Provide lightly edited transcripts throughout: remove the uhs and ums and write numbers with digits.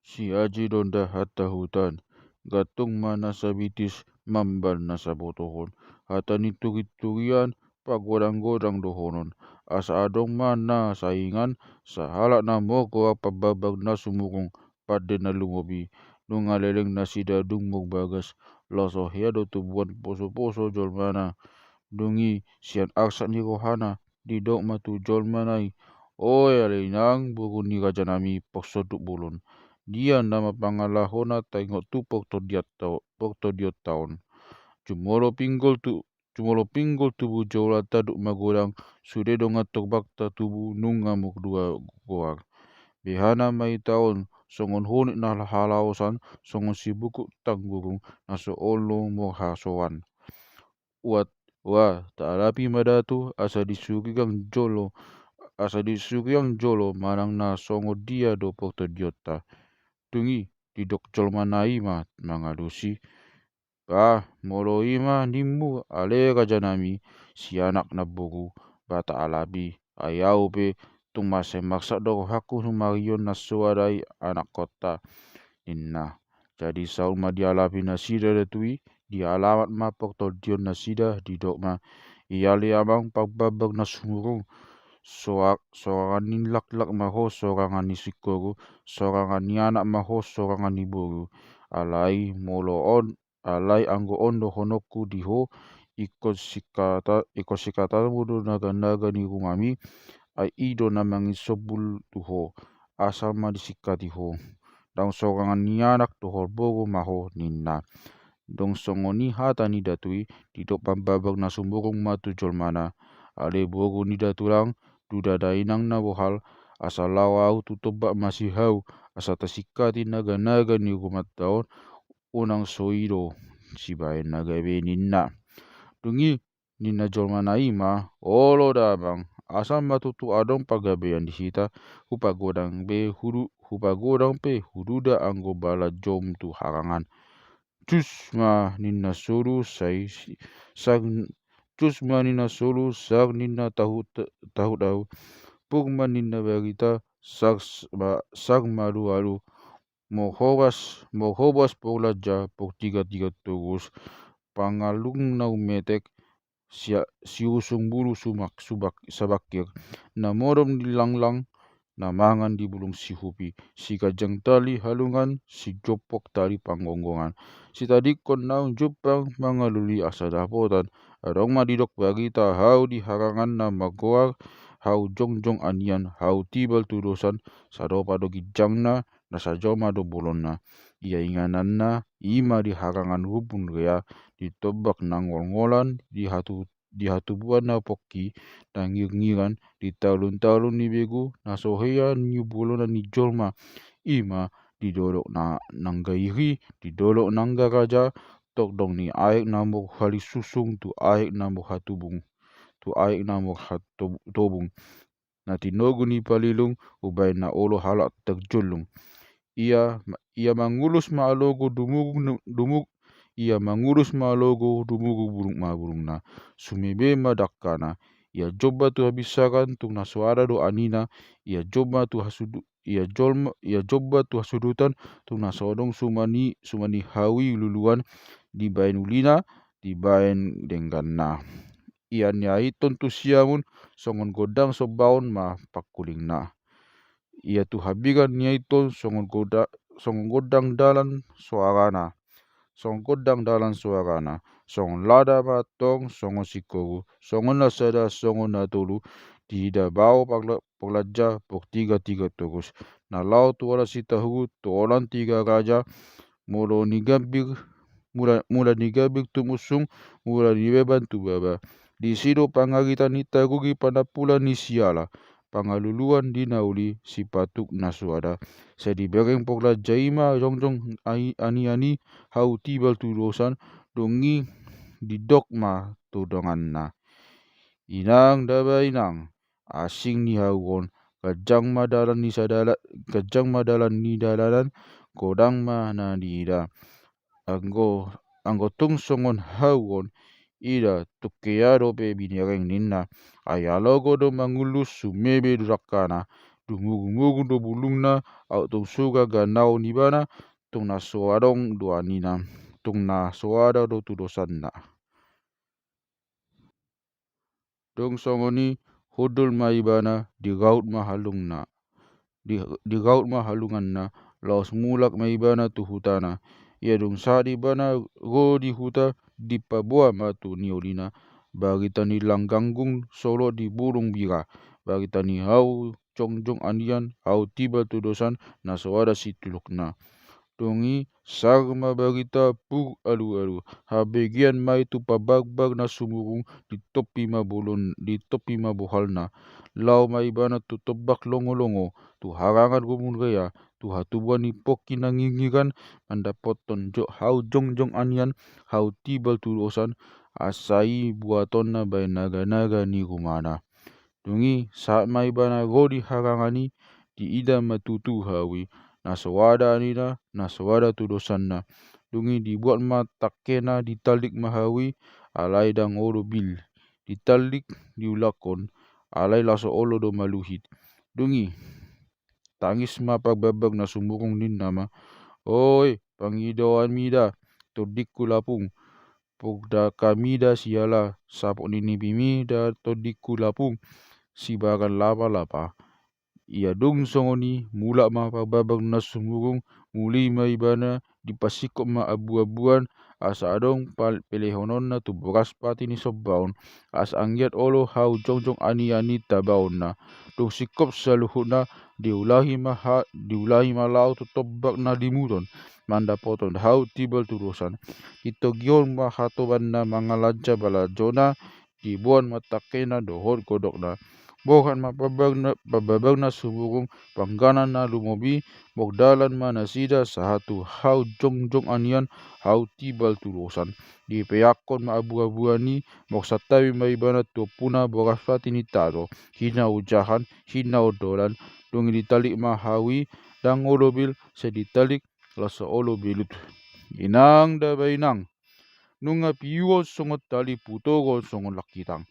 Si aji donda hata hutan, gatung mana sabitis mamban na sa botohon. Hata nituri-turian pagodang-godang dohonon. Asa adong mana saingan, sa halak na moko pababag na sumurong pada na lumobi. Nung aleleng na sidadung bagas, loso hiado tubuan poso-poso jolmana. Dungi sian aksa ni rohana, didok matu jolmanai. Oy alinang burun ni raja nami poksoduk bulun. Dia nama pangalahona tengok tu pokto diot taon. Cumolo pinggol tubu jolata duk magorang sude donga bakta tubu nunga muk dua goar. Behana mai taon songon honit na halausan songon sibukuk tanggurung naso olo mo hasoan. Wat taalapi madatu asa disurigang jolo manang na songo dia do pokto diota. Tungi didok jolmanai ma mangalusi. Molo ima nimmu ale raja nami si anak na bogu bata alabi ayau pe tung maksa do haku humarion na suadai anak kota inna. Jadi saul ma dialapi na sida datui di alamat ma pokto dion na sida di dok ma iyali abang pagbabag na sumurung sorangan ni lak-lak maho sorangan ni sikoru sorangan ni anak maho sorangan ni boru alai alai anggo ondo honoku diho iko sikata mudo naga ni rumami ai ido namangi sobul tuho asal ma disikati ho dang sorangan ni anak doho boru maho ninna. Dong songoni hata ni datui didok pambabag na sumurung matu jolmana ale boru ni datulang duda dainang na bohal asa lawau tutobak masih hau asa tasikati naga-naga ni rumah taon unang soido sibaen naga be ninna. Dungi ninna jolmana ima olo dabang asa matutu adong pagabean di sita hupagodang pe hududa anggo bala jom tu harangan. Cus ma ninna solu sag ninna tahu dau pugma ninna berita sag malu-alu mohobas polaja pok tiga terus pangalung na umetek si usung bulu sabakir na modom di langlang na mangan di bulung si hupi si kajang tali halungan si jopok tali panggonggongan si tadikon naung jupang mangaluli asa dapotan adong madidok berita hau di harangan na magoar hau jongjong anian hau tibal tudosan sadopa do gijangna na sajoma do bolonna ia ingananna ima di harangan rubun rea ditobak na ngol-ngolan di hatubuan na pokki na ngir-ngiran di talun-talun ni begu na sohea ni bolona ni jolma ima didolok na nanggairi didolok nangga raja tok dong ni aek na mok hali susung tu aek na mok hatobung na tinogu ni palilung ubai na olo halak terjulung. Ia mangulus maalogo dumurug burung na sumebe madakana ia joba tu habisakan tung na suara do anina ia joba tu hasudutan tung na sodong sumani hawi luluan di bain ulina di bain dengganna ia nyaiton tu siamun songon godang sobaon ma pakulingna ia tu habigan nyaiton songon godang dalan suarana songon lada matong songon sikoru songon nasada songon natolu tidak bau paglaja pok tiga terus na lau tu wala sitahu tu olan tiga raja mula nigabir tu musung mula nibeban tu baba di sido pangarita ni tarugi panapula ni siala pangaluluan di nauli si patuk nasuada sedi bereng pokla jaima jongjong ani hau tibal tu dosan dongi di dogma tu donganna inang daba inang asing ni haugon kajang madalan ni dalalan kodang mana nida anggo tung songon haugon ida tukeado pe binireng ninna ayalogo do mangulus sumebe durakana dumurung-murung do bulungna au tong suga ganau ni bana tong na soadong do anina tong na soada do tu dosanna. Dong songoni hodol ma ibana digaut ma halungna digaut ma halunganna laos mulak ma ibana tu hutana. Ia dong sadi bana go di huta di paboa ma tu niolina bagi tani langganggung solo di burung bira bagi tani hau jongjong anian hau tiba tu dosan na soada situlukna. Dongi sarma barita pur alu-alu habegian mai tu pabagbag na sumurung di topi ma bohalna lau mai bana tu tobak longo-longo tu harangan gumun gaya tu hatubuan ni poki na ngingiran mandapoton hau jongjong anian hau tibal tu dosan asai buaton na bai naga-naga ni rumana. Dungi saat mai bana godi harangani di ida matutu hawi na sawada nina na sawada tu dosanna. Dungi dibuat ma takena ditalik mahawi alai dang olo bil ditalik diulakon alai laso olo do maluhit. Dungi tangis ma pagbabag na sumurung din nama oi pangidoan mida todikku lapung pogda kamida siala sapok nini bimida todikku lapung sibaran lapa-lapa. Ia dong songoni mulak ma pagbabag na sumurung muli ma ibana dipasikop ma abu-abuan asa adong pelehonon na tu beras pati ni sobaun as anggiat olo hau jongjong ani-ani tabaun na dong sikop saluhut na diulahi ma lau tu tobak na dimuton mandapoton hau tibal tu dosan itogion ma hatoban na mangalanca bala jona dibuan ma takena dohot godok na bohan ma pababag na sumurung pangganan na lumobi mogdalan ma nasida sahatu hau jongjong anian hau tibal tu dosan dipeakon ma abu-abuan ni moksatawi ma ibana tu puna boraspati ni taro hina ujahan hina odolan dongi ditalik ma hawi dang olobil seditalik lasa olo bilut inang da bainang nunga piuo songot tali putogo songot lakitang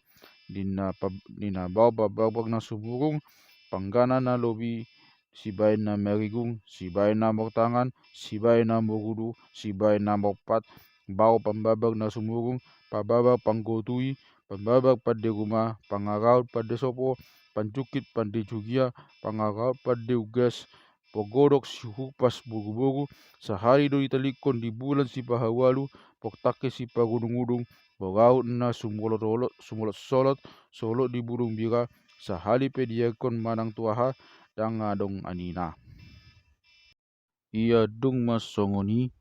nina babag na sumurung panggana na lobi sibay na merigung sibay na mortangan sibay na morudu sibay na morpat bau pambabag na sumurung pababag panggotui pambabag pade rumah pangaraut pade sopo pancukit pade jugia pangaraut pade ugas pogodok si hupas bogu-bogu sehari do italikon di bulan si pahawalu poktake si pagudung-udung bogaut na sumolot-solot solot di burung bira sahali pe diakon manang tuaha dang adong anina. Ia dung mas songoni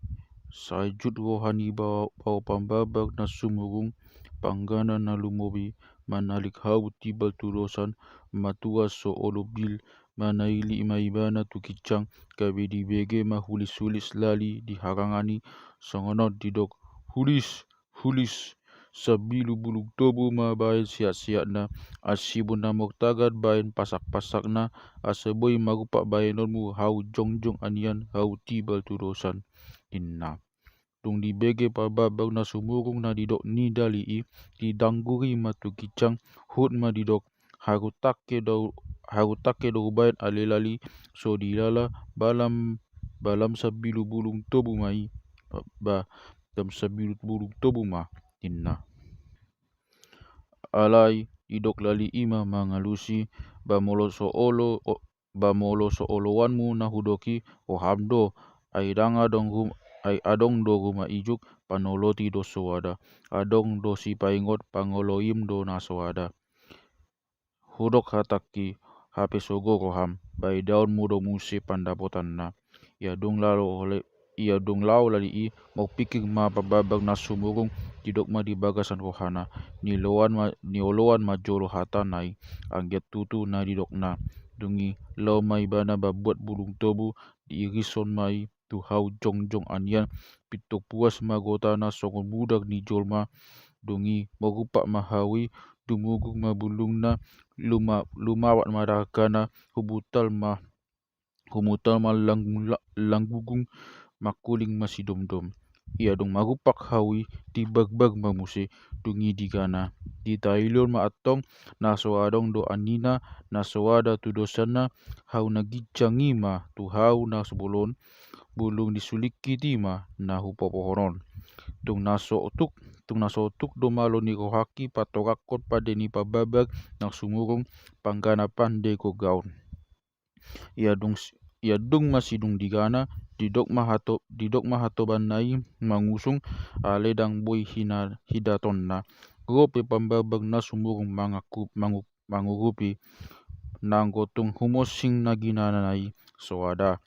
sajut rohani bau pambabag na sumurung panggana na lumobi manalik hau tibal tu dosan matua so olo bil manaili maibana tu kicang kabedi bege mahulis-hulis lali diharangani songonot didok hulis sabilu buluk tobu ma bain siat-siat na asibun na moktagat bain pasak-pasak na aseboi marupak bainonmu hau jongjong anian hau tibal tu dosan inna. Tung di bege pababag na sumurung na didok ni dalii didangguri matu kicang hut ma didok harutake do bain alelali so dilala balam sabilu bulung tobu mai dam sabilu bulung tobu ma inna. Alai idok lali ima mangalusi bamolo so olowanmu na hudoki ohamdo ai adong do rumah ijuk panoloti do soada adong do si paingot pangoloim do na soada hudok hataki hape sogo roham bai daun mudo muse pandapotan na ia dong lau lali i mau pikir ma pababag na sumurung didok ma di bagasan rohana ni oloan ma jolo hata nai angget tutu na didok na dungi lau mai bana babuat bulung tobu diirison mai tu hau jongjong anian pitok puas magota na songon budak ni jolma dongi marupak mahawi dumugung ma bulung na lumawat madakana humutal ma langgugung makuling masih dom-dom ia dong marupak hawi di bagbag mamuse dungi digana di tailon maatong naso adong do anina naso ada tu dosana hau nagijang ima tu hau na sebulon bulung disuliki tima na hupopohonon tung naso tuk do malo ni rohaki patorakot pade ni pababag na sumurong panggana pande ko gaun ia dung masidung digana didok mahato banai mangusung aledang boy hidaton na gope pambabag na sumurong mangurupi nanggotung humosing na ginanay so ada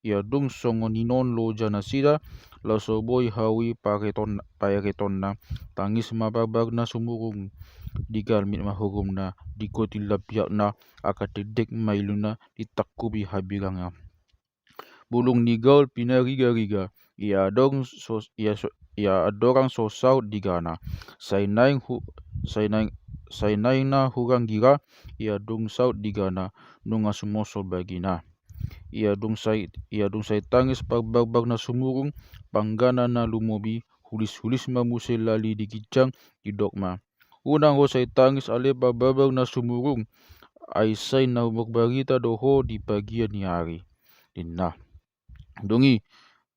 ia dung songon ninon loja na sida lasoboy hawi pareton na tangis mababag na sumurong digalmit mahugum na dikotilapyak na akatedek mailuna ditakubi habiranga bulung ni gaul pinariga-riga ia adorang sosau digana sainaing na hurang gira ia dung saut digana nunga sumoso bagina ia dung sai tangis pagbag na sumurung panggana na lumobi hulis-hulis mamuse lali digijang didokma unang ho sai tangis ale pagbabag na sumurung ay say na magbarita doho di pagian ni hari dinna dungi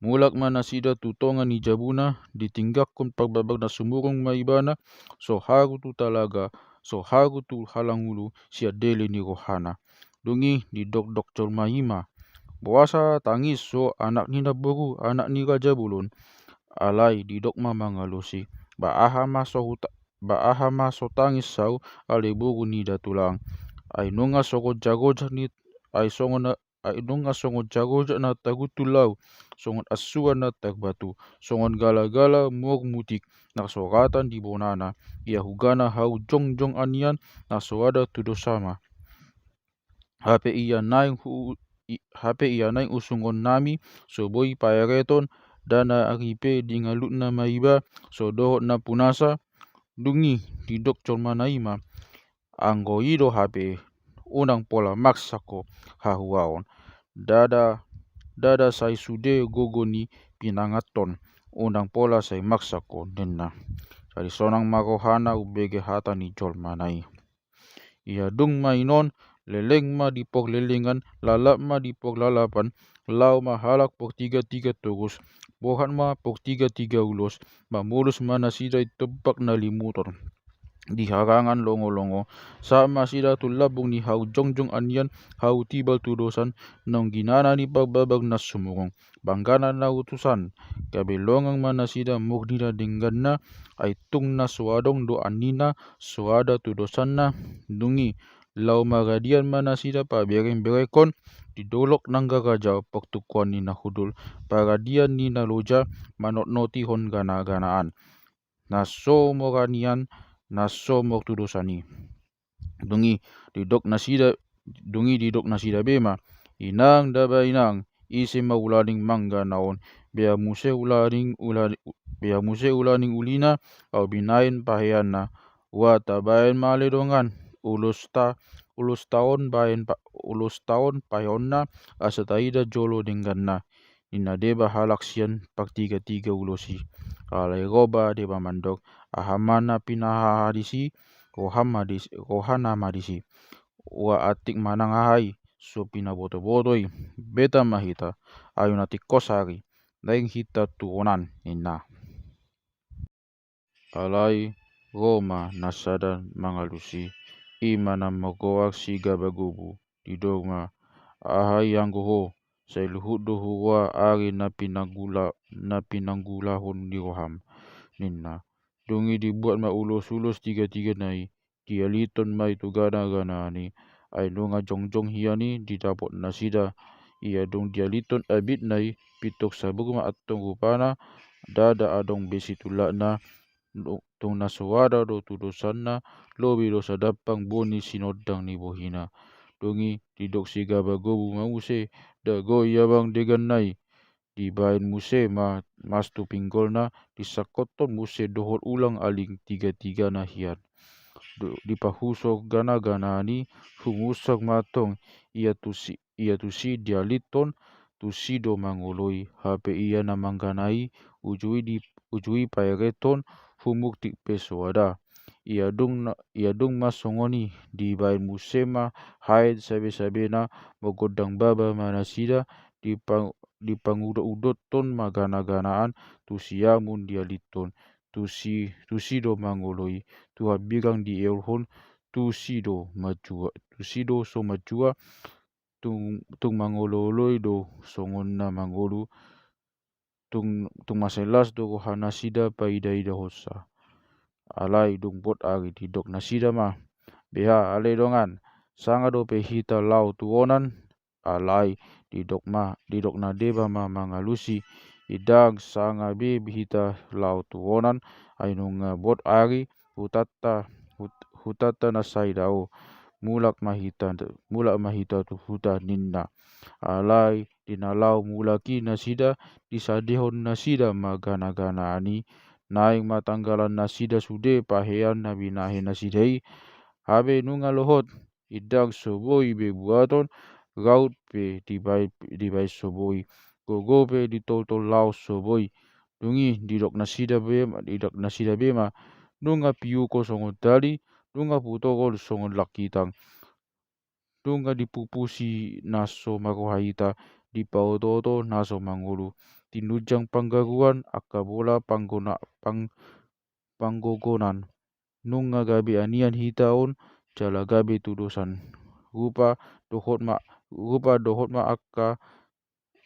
mulak mana sida tutongan ni jabuna ditinggakkan pagbabag na sumurung maibana so haru tu talaga so haru tu halangulu sia dele ni rohana dungi di dok colmaima puasa tangis so anak ni naboru anak ni raja bulun alai di dok mangalusi baahama so tangis sau ale boru ni datulang ay nunga songo jagoja ni ay nunga songo jagoja na tagutulau songon asuan na tagbatu songon gala-gala mutik naksoratan di bonana ia hugana hau jong anian nasoada tudosama hape ia naing usungon nami so boy paereton dana aripe dingalut na maiba so dohot na punasa dungi didok colmanaima anggo ido hape unang pola maksako hahuaon dada sai sude gogoni pinangaton unang pola sai maksako denna jadi sonang marohana ubege hata ni colmanai ia dung mainon leleng ma dipok lelengan lalap ma dipok lalapan lau ma halak pok tiga terus bohan ma pok tiga ulos mamulus mana sidai tebak na limuton di harangan longo-longo sama sida tu labung ni hau jong anian hau tibal tu dosan nong ginana ni pagbabag na sumurong banggana na utusan kabelongang mana sida mugdina denganna ay tung na suadong do anina suada tu dosan na dungi lau magadian mana sida pa berekon didolok nangga gajau paktukuan ni nahudul paradian ni naloja manot noti hon gana-ganaan naso moranian naso mok tu dosani dungi didok nasida bema inang daba inang isi maulaning mangga naon bea muse ulaning ulina au binain paheana wa tabaen maledongan ulus taon payonna asataida jolo dengganna ina deba halaksian pak tiga ulosi alai roba deba mandok ahamana pinaha hadisi rohana madisi wa atik manang ahai so pina boto-botoi beta mahita ayo natik kosari daing hita tuonan ina alai Roma nasada mangalusi imana magoak siga bagubu didonga ahai yang goho sai luhut do huwa ari na pinanggulahon di roham ninna dungi dibuat ma ulos tiga nai dialiton mai tu gana ni ay nunga jong hiani didapot nasida ia dong dialiton abit nai pitok sabugma atong rupana dada adong besi tulakna tong naswada do tu dosanna lobi dosa dapang boni sinodang ni bohina dongi didok siga bagobu mause dago yabang degan nai dibain muse mas tu pinggolna disakoton muse dohot ulang aling tiga na hiat dipahusok gana ni humusak matong ia tu si dialiton tusido mangoloi hape ia na mangganai ujui paireton humuk pesoada. Ia dung masongoni di bain musema haid sabe-sabena mogodang baba manasida di pangudot-udot ton magana-ganaan tusiamun dialiton tusido mangoloi tuha bigang di eulhon tusido so majua tung mangololoi do songonna mangolu tung maselas do kohana sida paida-ida hosa. Alai dung bot ari didok nasida mah beha alai dongan sanga dope hita lau tuonan alai didok na deba ma mangalusi idang sanga be hita lau tuonan ainunga bot ari hutata na saidao mulak mahita tu huta ninna alai dinalau mulaki nasida disadehon nasida magana-gana ani naing matanggalan nasida sude pahean nabinahe nasidai habe nunga lohot idang soboi be buaton gaut pe dibai soboi gogo pe ditol-tol lau soboi dungi didok nasida bema nunga piuko songon tali nunga putokol songon lakitang dunga dipupusi naso makohaita dipautoto naso mangulu tinujang panggaguan akabola panggogonan nunga gabe anian hitaon jala gabe tudosan rupa dohot ma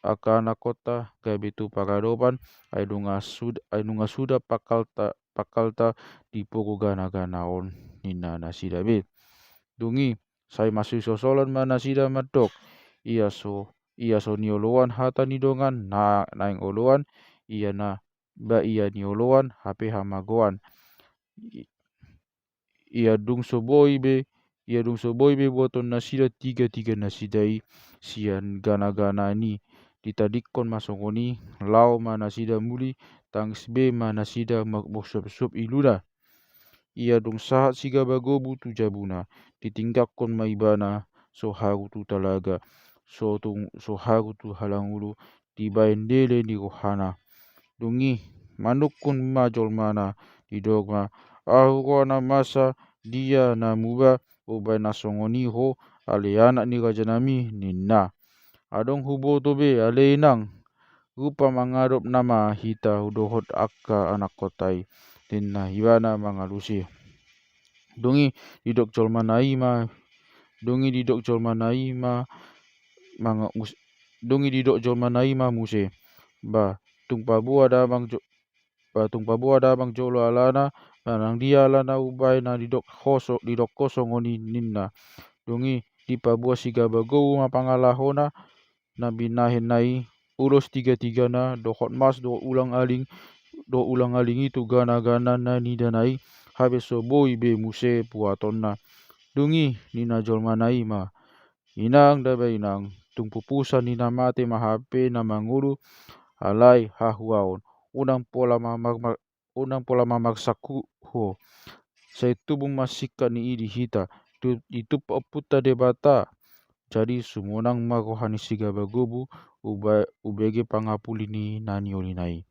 aka anak kota gabe tu pagadopan ainunga suda pakalta di poko gana-ganaon nina nasida be dungi sai masui sosolan mana sida madok ia so nioloan hata ni dongan naing oloan ia nioloan hape hamagoan ia dung soboi be boton nasida tiga nasidai sian gana-gana ni ditadikon masongoni lau mana sida muli tangs be mana sida makbosop iluna ia dung sahat siga bagobu tu jabuna ditinggakkon maibana so haru tu talaga so haru tu halangulu dibain dele ni rohana dungi manukun majol mana didogma ahukona masa dia na muba ubai nasongoni ho ale anak ni rajanami ninna adong huboto be ale inang rupa mangadop nama hita udohot akka anak kotai ninna hiwana mangalusi dungi didok jolmanai ma muse ba tungpa bua da bang jolo alana nanang dia alana ubai na didok kosongoni ninna dungi dipabua siga bagou ma pangalahona na binahe nai ulos tiga-tigana dohot mas do ulang aling itu gana-gana na nidanai habe soboi be muse puatonna dungi nina jolmanai ma inang daba inang tung pupusan nina mate mahape na mangulu alai hahuaon unang pola mamaksaku ho sai tubung masika ni idi hita itu puta debata jadi sumonang makohani siga bagobu ubege pangapuli ni nani olinai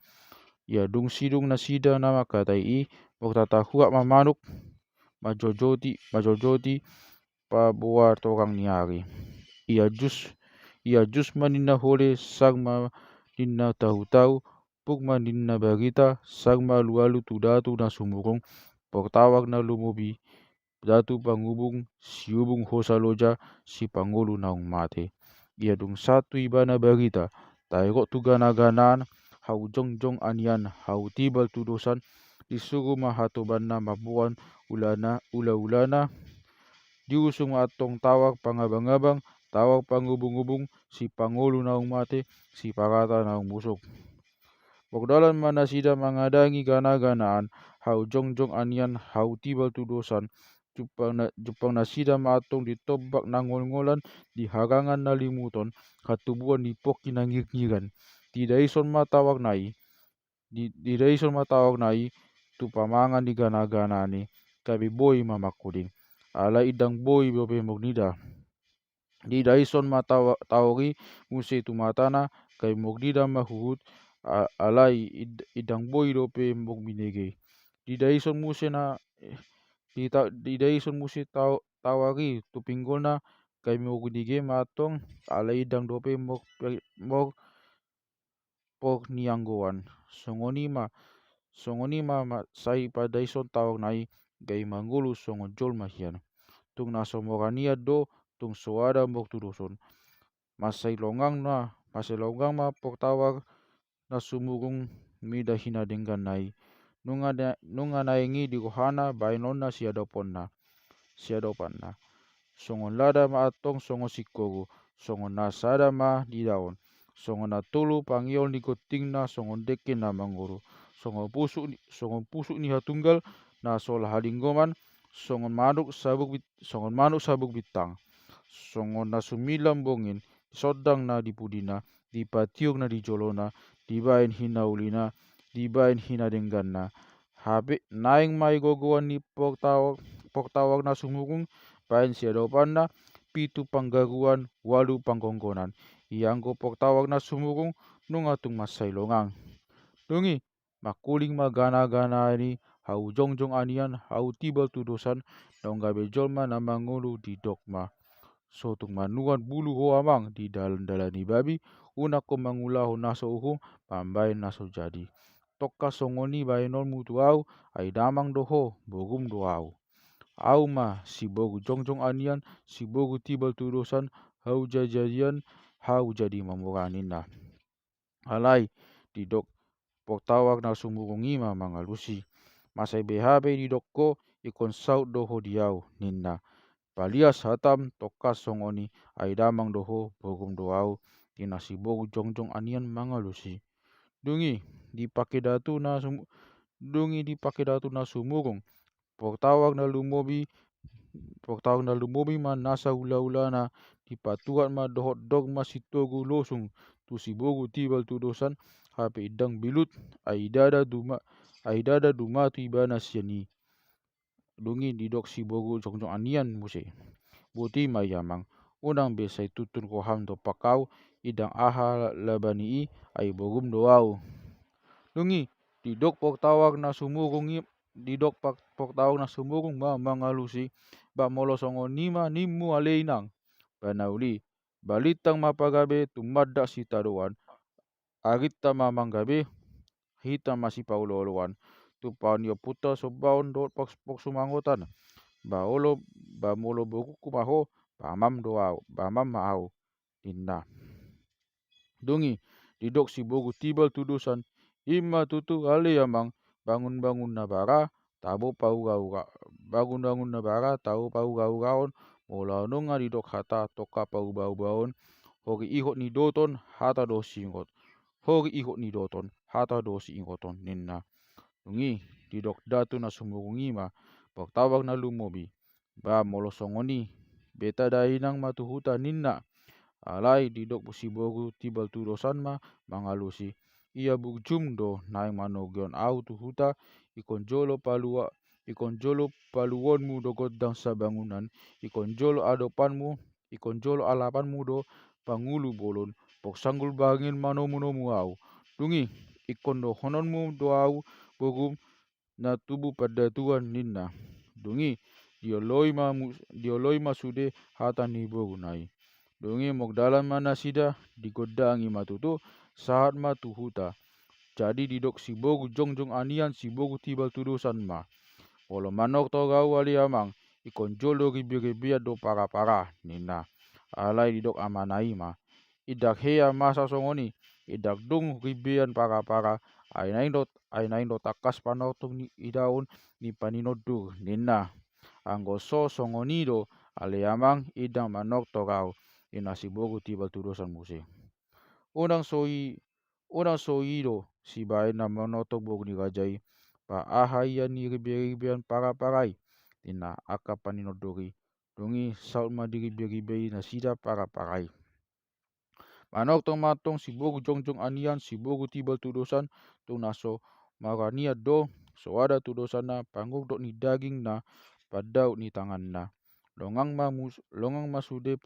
ya dung sidung nasida nama katai moktata huak mamanuk majojoti pabuar torang niari ia jus manina hole sang ma ninna tahu-tahu pukma ninna bagita sang ma lualu tudatu na sumurung portawak na lumobi datu pangubung siubung hosa loja si pangolu naung mate ia dung satu ibana bagita tairok tu gana-ganaan hau jong anian hau tibal tu dosan disuruh mahatobanna mabuan ula-ulana diusung atong tawak pangabang-abang tawak pangubung-ubung si pangolu naung mate si parata naung busuk pokdalan mana sida mangadangi gana-ganaan hau jong anian hau tibal tu dosan Jepang nasida matong ditobak nangol-ngolan di harangan na limuton katubuan di poki nangir-ngiran tidak ison matawak nai tu pamangan di gana-gana ni kabi boy mamakuding ala idang boy bope mognida di daison matawari muse tu matana kai mogdida mahut alai idang boy dope mog binege. Didaison muse na didaison muse tawari tu pinggolna kai mogdige matong alai idang dope mog pok nianggoan. Songoni ma sai padaison tawag nai gai mangulu songon jol mahian. Tung naso mogania do tung soada mog tudoson. Masai longang ma pok tawag na sumurung mida hina denggan nai. Nunga naingi di kohana bainonna siadoponna. Songon lada ma atong songon sikogu. Songon nasada ma di daun. Songon natulu pangiol ni gotingna songon deke na manguru. Songon pusuk ni hatunggal na sola halinggoman. Songon manuk sabuk bitang. Songon nasumilam bongin sodang na di pudina. Di patiuk na di jolona. Dibain hina ulina. Dibain hina dengganna. Habe naing mai gogoan ni pok tawag na sumurung. Bain siadopanna. Pitu panggaruan. Walu panggonggonan. Ianggo pok tawag na sumurung. Nungatung masai longang. Dungi makuling magana-gana ni hau jongjong anian hau tibal tudosan donggabe jolma na mangulu di dogma. Sotung manuan bulu ho amang di dalan-dalani babi una ko mangulahu naso uhum pambain naso jadi. Tokka songoni bainol mutu au ai damang doho bogum do au. Au ma si bogu jongjong anian si bogu tibal tudosan hau jajadian hau jadi mamoranina. Alai di dok pok tawag na sumurungi ma mangalusi. Masai BHB di dokko ikon saut doho diau ninna. Palias hatam tokas songoni ai damang doho bogum doau tina si bogu jongjong anian mangalusi. Dungi dipake datu na sumurung. Pok tawag na lumobi ma nasa ula-ula na dipatuat ma dohot dogma si togu losung tu si bogu tibal tudosan hape idang bilut aidada duma tu ibana siani. Dungi didok si bogu jongjong anian muse. Buti mayamang unang besai tutun koham do pakau idang aha labani ai bogum doau. Dungi didok pok tawag na sumurung ma mangalusi ba molo songon nima nimmu aleinang. Banauli balitang mapagabe tumadda si tadoan. Agita mamanggabe hita masih pauloloan. Tu panio puta sobaon dot pok sumangotan. Ba molo boguku maho bamam maau inna. Dungi didok si bogu tibal tudusan imma tutu ale amang bangun-bangun na bara tabo pau gaun mola nunga didok hata toka pau baun hoki ihot ni doton hata dosi ingoton ninna. Dungi didok datu na sumurungi ma pok tawag na lumobi ba molo songoni beta dainang matuhuta ninna. Alai didok si bogu tibal tudosan ma mangalusi ia bugjum do naing manogion au tuhuta ikon jolo paluonmu do godang sabangunan ikon jolo alapanmu do pangulu bolon pok sanggul bangin manomu au. Dungi ikon do hononmu do au bogum na tubuh pada tuan ninna. Dungi dioloi ma sude hata ni bogu nai. Dungi mogdalan mana sida digodangi matutu saat ma tuhuta. Jadi didok si bogu jongjong anian si bogu tibal tudusan ma. Olo manok to gau ali amang ikon jolo ribi-ribiat do para-para nina. Alai didok amanai ma. Idak hea masa songoni idak dung ribian para-para ainain do takas panotung ni idaun ni paninodu nina. Anggo so songoni do ale amang idang manok to gau ina si bogu tibal tudusan muse. Unang soi do si bain na manotok bogu ni gajai pa aha ia ni ribe-ribean para-parai tina aka paninodori. Dungi saut ma di ribe-ribe na sida para-parai. Manok tong matong si bogu jongjong anian si bogu tibal tudosan tung naso maraniat do soada tudosan na pangguk dok ni daging na padaut ni tangan na. Longang ma sude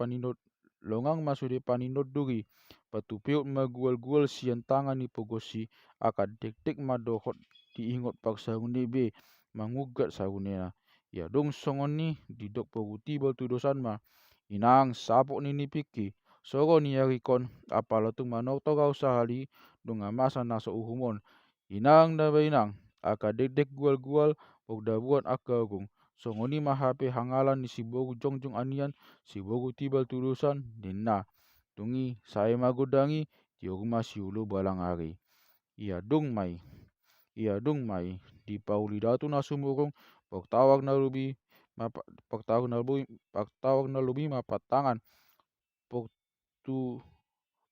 longang masude paninod duri. Patupiut magual-gual sian tangan ni pogosi akad tek-tek madohot diingot paksarune be mangugat sarunena. Ya dong songon ni didok poguti bal tudosan ma. Inang sapok nini piki. Soro ni yarikon apala tu manok togau sahali dong amasa naso uhumon. Inang da inang akad dek gual-gual pok dabuan akagung. Songoni mahape hangalan ni sibogu jongjong anian sibogu tibal tudosan dina. Tungi saya magodangi tioguma siulu balangari. Ia dung mai di pauli datu nasumurung paktawag na lubi paktawag na lubi mapatangan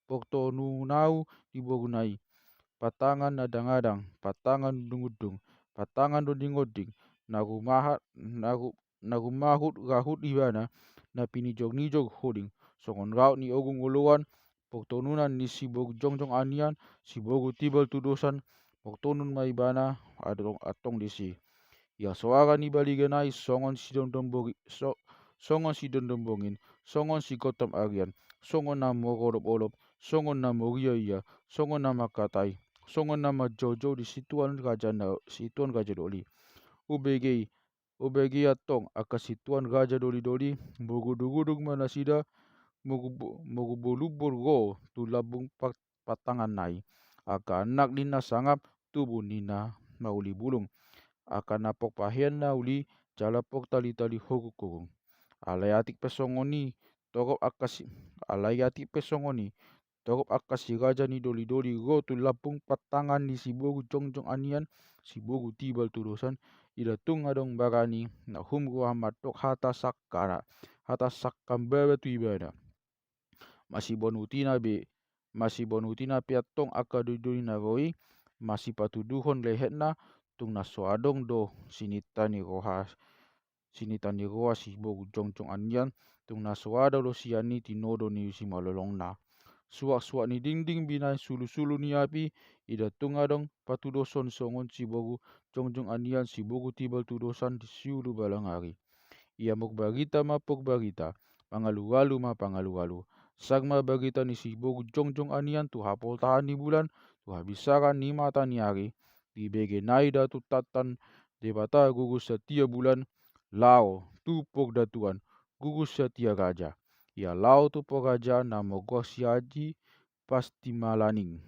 pokto nunau dibogunai patangan nadang-adang patangan dungudung patangan doding-oding nagumahut rahut ibana na pinijog-nijog hoding songon raut ni ogung uluan poktonunan ni sibogu jongjong anian sibogu tibal tudosan poktonun maibana atong disi. Ya suara ni baliganai songon si dondombongin songon si gotam arian songon na mogolop-olop songon na moria songon na makatai songon na majojo di situan raja doli ubegi atong akasituan raja doli-doli bogudug-gudug manasida mogubulubur go tu labung patangan nai aka anak nina sangap tubuh nina mauli bulung aka napok pahian na uli jalapok tali-tali hoguk-hoguk alayatik pesongoni torop akasi raja ni doli-doli go tu lapung patangan ni sibogu jongjong anian sibogu tibal tudosan ida tung adong barani na humru hamatok hata sakkambara tu ibada masih bonutina piatong aka doi na roi masih patuduhon lehetna tung naso adong do sinitani roha sibogu jongjong anian tung naso ada lo siani tinodo ni simalolongna suak-suak ni dingding bina sulu-sulu ni api ida tung adong patudoson songon sibogu jongjong anian sibogu tibal tudosan di siulu balangari. Ia mok bagita ma pok bagita pangalu-alu ma pangalu-alu sagma bagita ni sibogu jongjong anian tu hapol tahan ni bulan tu habisaran ni mata ni hari di bege naida tu tatan debata gugus setia bulan lao tu pok datuan gugus setia raja. Ia lao tu pok raja namo gosi haji pasti malaning.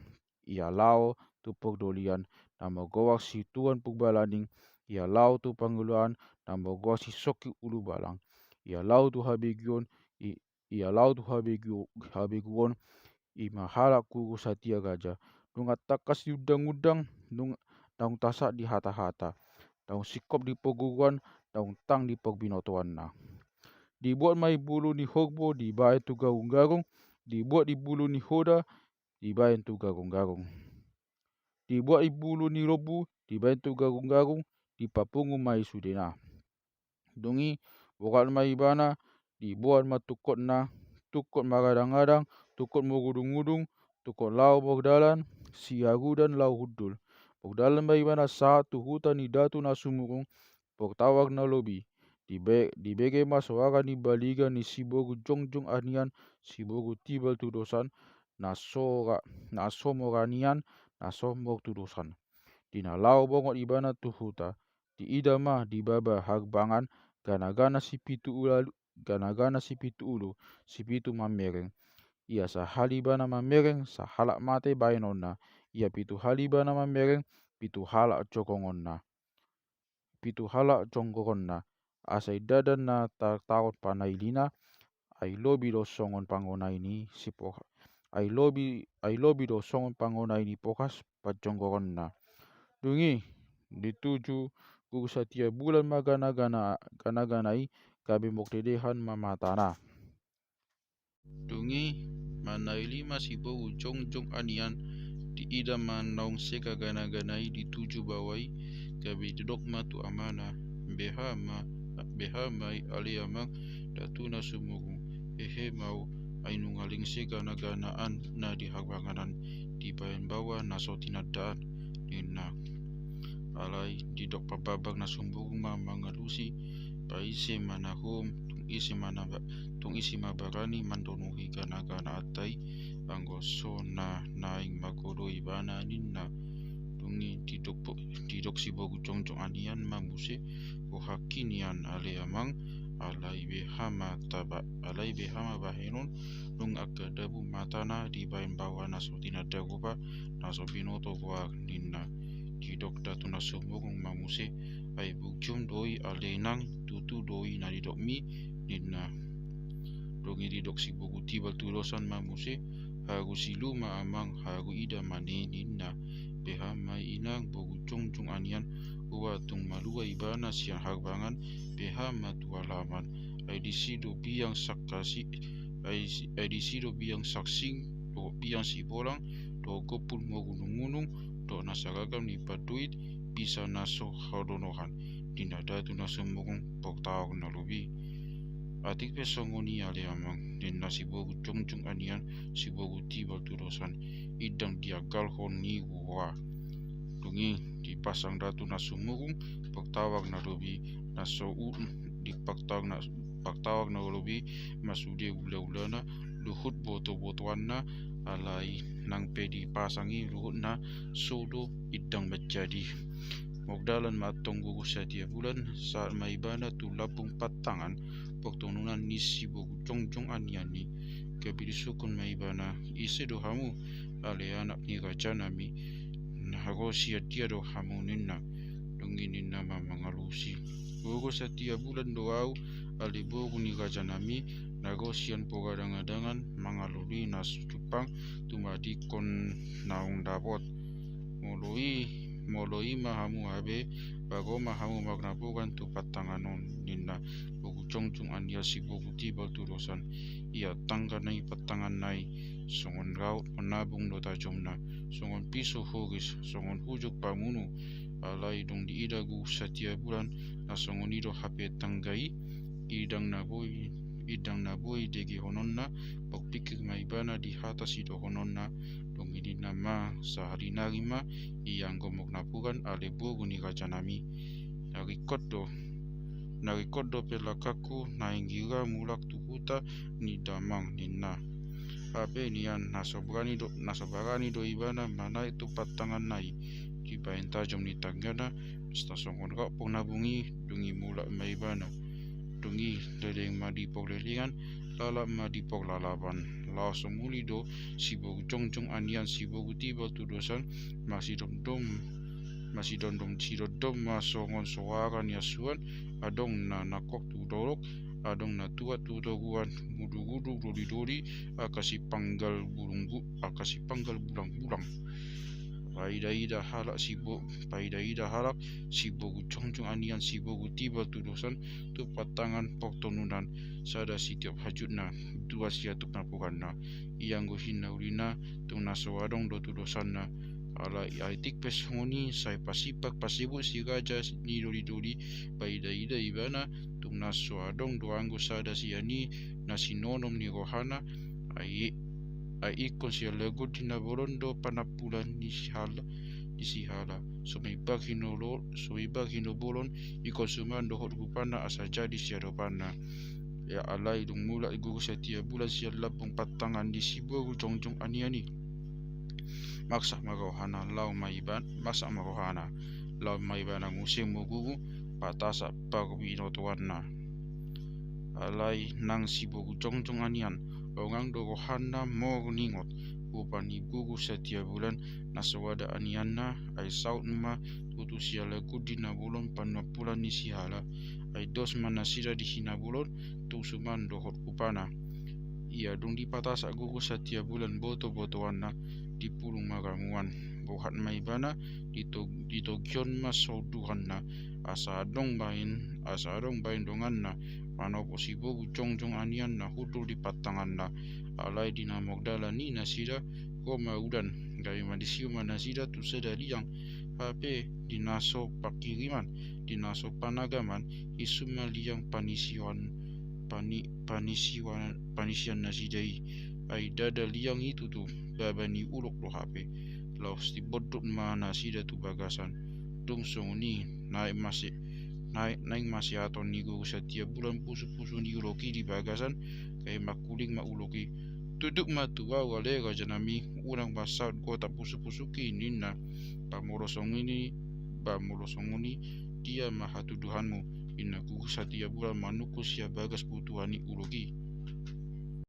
Ia lao tu pok dolian namo gowak si tuan puk balaning. Ia lao tu panguluan namo gosi soki ulu balang. Ia lao tu habegion ima halak gugus setia raja. Dunga takas di udang-udang daung tasak di hata-hata daung sikop di poguruan daung tang di pok binotoan na. Dibuat mai bulu ni hogbo dibayar tu garung-garung dibuat di bulu ni hoda dibayar tu garung-garung dibuat di bulu ni robu dibayar tu garung-garung dipapungu mai sudena dungi bokat mai bana dibuat matukot na tukot magadang-gadang tukot mogudung-gudung tukot lau bogdalan siagu dan lau hudul bogdalan mai bana saat tu hutan ni datu na sumurung poktawag na lobi dibege maswara ni baliga ni sibogu jongjong anian sibogu tibal tudosan naso moranian naso mok tudosan dina lau bongot ibana tu huta di idama di baba hagbangan gana-gana si pitu ulu si pitu mamereng ia sahali bana mamereng sahalak mate bainonna ia pitu hali bana mamereng pitu halak congkoronna asai dadan na takot panailina ai lobi do songon pangona ini pokas pacongkoronna dungi dituju gugus setia bulan magana-ganai kabe mok dedehan mamatana dungi manaili masibogu jongjong anian di ida manaung seka gana-ganai dituju bawai kabe didok matu amana behamai aliamang datuna sumugung hehe mau ainungaling seka gana-ganaan na di hagbanganan di bayan bawah naso tinadaan nina alai didok pababag na sumbugung ma mangalusi paise manahum isi mabarani mandonuhi gana atai anggo sona naing magodo ibana ninna dungi didok si bogu jongjong anian mamuse ko hakinian ale amang alai behama bahenon nung agadabu matana di bain bawana sotina daguba naso binoto gua ninna didok datu nasumurung mamuse ai bugjum doi alenang tutu doi na didok mi ninna dongi didok si bogu tibal tulosan mamuse hagu siluma amang hagu ida mane ninna behama inang bogu jongjong anian uwa tung malua ibana siang harbangan behama tualaman ai disido biang sakasi ai disido biang saksing do biang si bolang do gopul mogunung do nasaragam ni paduit bisa naso hadonohan dinadatu nasumurung portao na lubi atik pesongoni ale amang ninna si bogu jongjong anian si bogu tibal tulosan idang diagal honi wa dungi dipasang datu nasumurung portawag na lubi naso paktawag na lubi masude ula-ulana luhut boto-botoanna alai nang pedi pasangi luhut na sodo idang menjadi mogdalan matong gugus setiap bulan saat maibana tu lapung patangan poktonunan nisi bogu jongjong aniani kebirisukun maibana ise dohamu ale anak ni rajanami nago dia dohamu ninna dungi ninna mamangalusi gugus setiap bulan doau ali bogu ni rajanami nagosian pogadang-adangan mangaluli nas Jepang tumadi kon naung dapot moloi mahamu habe bago mahamu magnabugan tu patanganon ninna bogu jongjong ania si bogu tibal tulosan ia tangga nai patangan nai songon raut menabung dota jomna songon piso hogis songon hujuk pamunu alai dong di idagu setiap bulan na songon ido hape tanggai idang naboi degi hononna pokpikir maibana di atas ido hononna dong ini nama sehari narima yang gomok napugan ale bogu ni rajanami narikodo pelakaku naingira mulak tukuta ni damang ninna ape nian nasobarani do ibana mana itu patangan nai di bain tajam ni tanggana stasongon kau penabungi dungi mulak maibana dungi dedeng madipok lelingan lalap madipok lalapan lao semuli do si bogu jongjong anian si bogu tibal tudosan masih dom masongon soaran yasuan adong na nakok tu dorok adong na tua tu doguan mudu-mudu dori akasi panggal bulang-bulang paida halak si bogu jongjong anian si bogu tibal tudosan tu patangan poktonunan sada sitiap hajutna dua siatuk napukanna ianggo hinna urina tung naso adong do tudosanna ala aitik pesongoni sai pasipak pasibu si raja ni dori paida ibana tung naso adong do anggo sada siani nasi nonom ni rohana ai ikon sia lego dina borondo panapulan ni sihala sumibag hino bolon ikon suman dohot rupana asa jadi sia dopana ya alai dung mula gugus setiap bulan sia lapung patangan di si bogu jongjong aniani maksa marohana lau maibana musim mugugu patasa pagwino tuanna alai nang si bogu jongjong anian ongang do rohana morningot upani gugus setiap bulan nasawada anianna ai saut ma tutu sia lagu dina bulon panapulan ni sihala ai dos manasira di hina bulon tu suman dohot upana ia dung di patasa gugus setiap bulan boto-botoanna di pulung magamuan bohat maibana di togion masauduhanna asa adong bain donganna manopo si bogu jongjong anianna hudul di patanganna alai dina mogdala ni nasida koma udan gai madisiu manasida tu seda liang HP dinaso pakiriman dinaso panagaman isuma liang panisian nasidai ai dada liang itu tu babani uluk lo HP laus di bodok mana sida tu bagasan dung songoni naik masih naing masih aton nigo setiap bulan pusu-pusu ni uloki di bagasan kay makuling mauloki tuduk matua wale ga janami urang basaut kota pusu-pusu kini na pamorosong ini dia maha tuduhanmu inaku setiap bulan manuku sia bagas putuani uloki